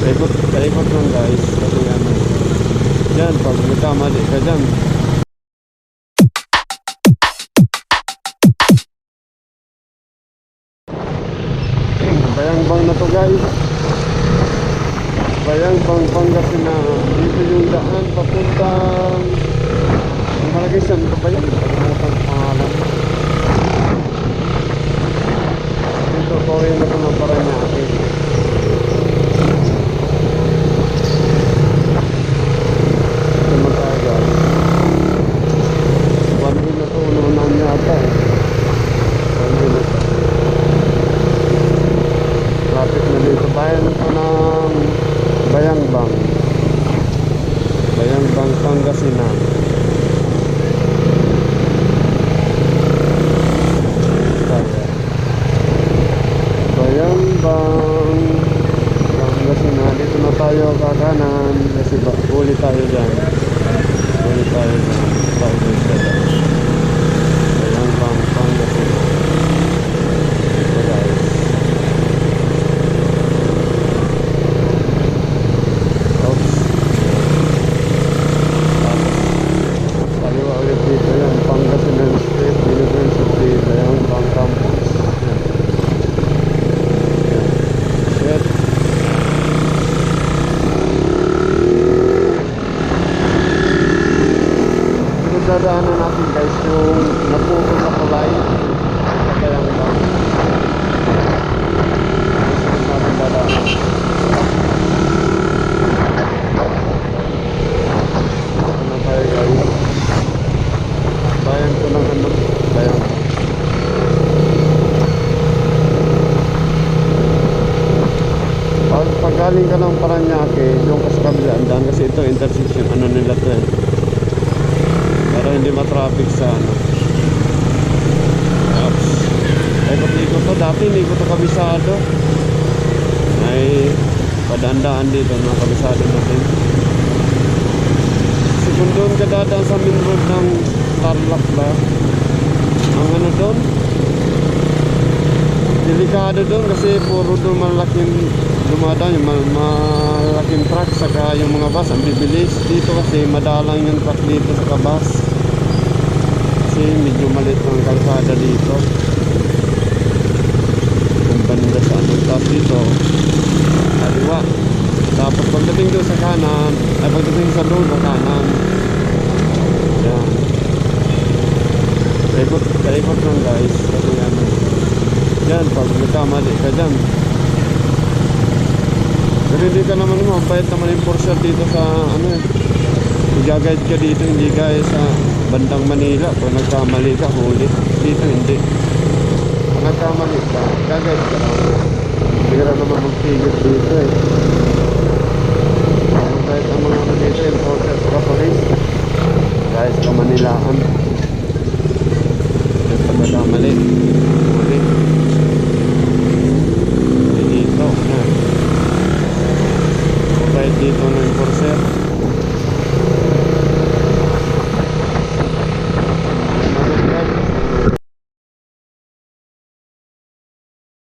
Paikot lang guys. Kasi ano, dyan, pag nagkamali ka dyan, Bayangbang na to guys. Bayangbang Pangasinan. Dito yung daan papuntang Malagisan pa ba yan? Pagkakalimutan ang pangalan. Dito po rin ako ng Paranaque. Ito magkagal. One na to, ununan yata eh. One na to. Traffic na dito. Bayan ito ng Bayangbang. Bayangbang Pangasinan. Bayangbang Pangasinan. Dito na tayo kakanan. Kasi uli tayo dyan. Uli tayo dyan. Bayangbang Pangasinan. Ito guys. Oops. Tapos kaliwa ulit dito yan. Pangasinan Street University. Bayangbang Campus. Dadaanan natin guys yung naputol na kulay. Kaya nga sunod natin dadaanan. Ito na tayo guys. Bayan ko ng ano. Bayan. Pag galing ka ng Paranaque, yung kaskabilaan daan kasi ito intersection ano nila to eh. Para hindi ma-traffic sa ano. Oops. Ikot-ikot to. Dati hindi ko to kabisado. Ay padaan-daan dito na kabisado natin. Kasi kung doon ka dadaan sa main road ng Tarlac ba, ang ano doon, delikado doon kasi puro doon malaking dumadaan yung malaking truck saka yung mga bus ang bibilis. Dito kasi madalang yung truck dito sa bus kasi medyo maliit ang kalsada dito ang banda sa ano. Tapos dito kaliwa, tapos pagdating doon sa kanan ay pagdating sa dulo kanan. Yan, paikot lang guys. Kasi ano, yan pag nagkamali ka dyan. Pero hindi ka naman mabait naman yung Porsche dito sa ano eh. I-guide ka dito, hindi gaya sa bandang Manila. Kung nagkamali ka, huli. Dito hindi. Kung nagkamali ka, i-guide ka lang. Hindi ka naman magpigit dito eh. Kahit ang mga ano dito, yung Porsche sa police. Guys, kamanilaan. Yung pag nagkamali, huli. Dito, yan. Kahit dito ng